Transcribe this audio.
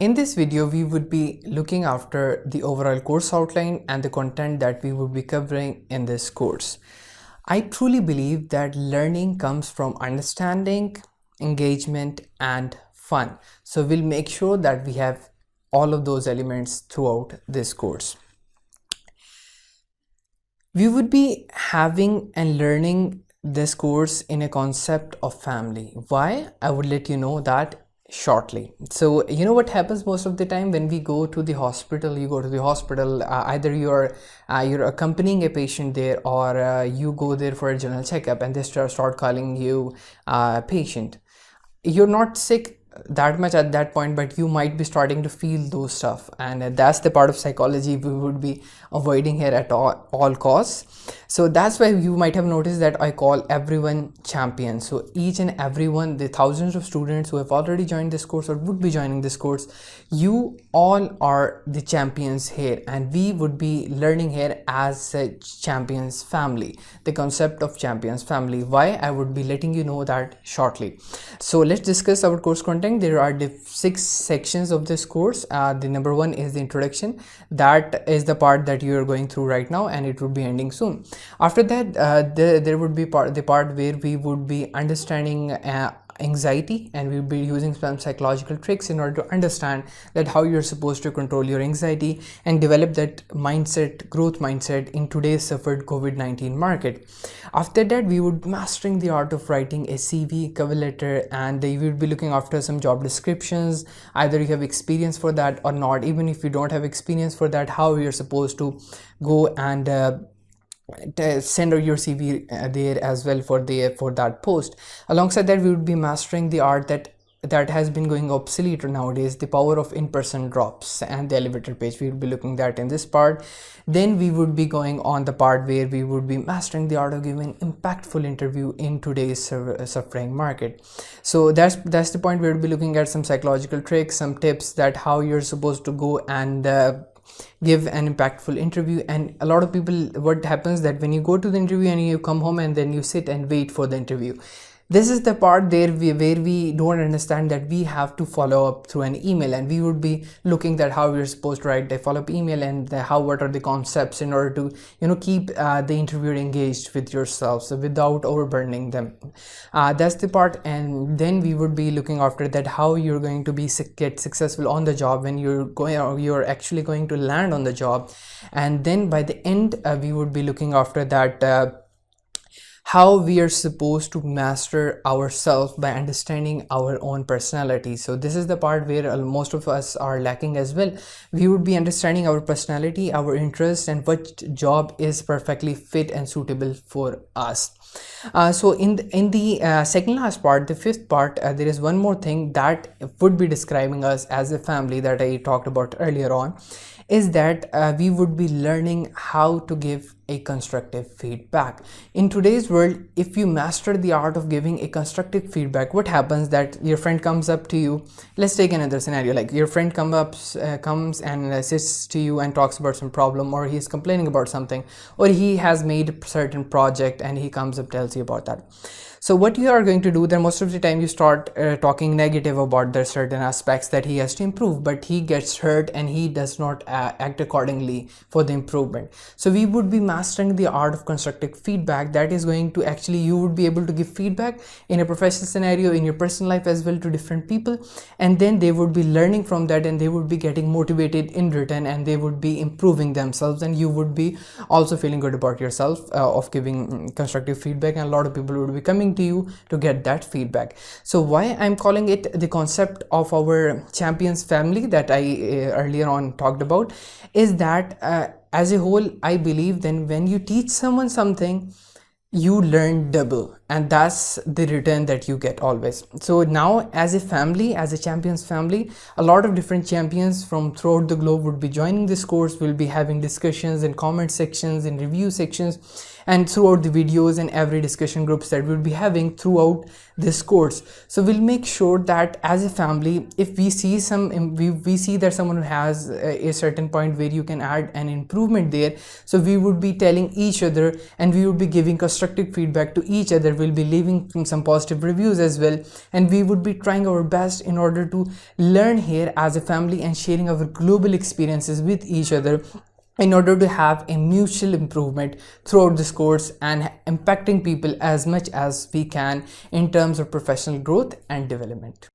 In this video, we would be looking after the overall course outline and the content that we would be covering in this course. I truly believe that learning comes from understanding, engagement, and fun. So we'll make sure that we have all of those elements throughout this course. We would be having and learning this course in a concept of family. Why? I would let you know that shortly. So you know what happens most of the time when we go to the hospital. You go to the hospital, either you're accompanying a patient there, or you go there for a general checkup, and they start calling you patient. You're not sick that much at that point, but you might be starting to feel those stuff, and that's the part of psychology we would be avoiding here at all costs. So that's why you might have noticed that I call everyone champion. So each and everyone, the thousands of students who have already joined this course or would be joining this course, you all are the champions here, and we would be learning here as a champions family, the concept of champions family. Why? I would be letting you know that shortly. So let's discuss our course content. There are 6 sections of this course. The number 1 is the introduction. That is the part that you are going through right now, and it would be ending soon. After that, there would be the part where we would be understanding anxiety, and we'll be using some psychological tricks in order to understand that how you're supposed to control your anxiety and develop that mindset, growth mindset in today's suffered COVID-19 market. After that, we would mastering the art of writing a CV, cover letter, and we would be looking after some job descriptions. Either you have experience for that or not. Even if you don't have experience for that, how you're supposed to go and send out your CV there as well for that post. Alongside that, we would be mastering the art that has been going obsolete nowadays, the power of in-person drops and the elevator page. We will be looking at in this part. Then we would be going on the part where we would be mastering the art of giving impactful interview in today's suffering market. So that's the point. We will be looking at some psychological tricks, some tips that how you're supposed to go and give an impactful interview. And a lot of people, what happens that when you go to the interview and you come home and then you sit and wait for the interview, this is the part there where we don't understand that we have to follow up through an email, and we would be looking at how we're supposed to write the follow-up email and what are the concepts in order to keep the interviewer engaged with yourself, so without overburdening them. That's the part. And then we would be looking after that how you're going to get successful on the job when you're actually going to land on the job. And then by the end, we would be looking after that how we are supposed to master ourselves by understanding our own personality. So this is the part where most of us are lacking as well. We would be understanding our personality, our interests, and what job is perfectly fit and suitable for us. So in the second last part, the 5th part, there is one more thing that would be describing us as a family that I talked about earlier on, is that we would be learning how to give a constructive feedback. In today's world, if you master the art of giving a constructive feedback, what happens that your friend comes up to you. Let's take another scenario, like your friend comes and sits to you and talks about some problem, or he's complaining about something, or he has made a certain project and he comes up, tells you about that. So what you are going to do then, most of the time you start talking negative about the certain aspects that he has to improve, but he gets hurt and he does not act accordingly for the improvement. So we would be mastering the art of constructive feedback. That is going to actually, you would be able to give feedback in a professional scenario, in your personal life as well, to different people, and then they would be learning from that, and they would be getting motivated in return, and they would be improving themselves, and you would be also feeling good about yourself of giving constructive feedback, and a lot of people would be coming to you to get that feedback. So why I'm calling it the concept of our champions family that I earlier on talked about, is that as a whole, I believe then when you teach someone something, you learn double, and that's the return that you get always. So now, as a family, as a champions family, a lot of different champions from throughout the globe would be joining this course. We'll be having discussions in comment sections, in review sections, and throughout the videos and every discussion groups that we'll be having throughout this course. So we'll make sure that as a family, if we see we see that someone has a certain point where you can add an improvement there, so we would be telling each other, and we would be giving constructive constructive feedback to each other. We'll be leaving some positive reviews as well, and we would be trying our best in order to learn here as a family and sharing our global experiences with each other in order to have a mutual improvement throughout this course and impacting people as much as we can in terms of professional growth and development.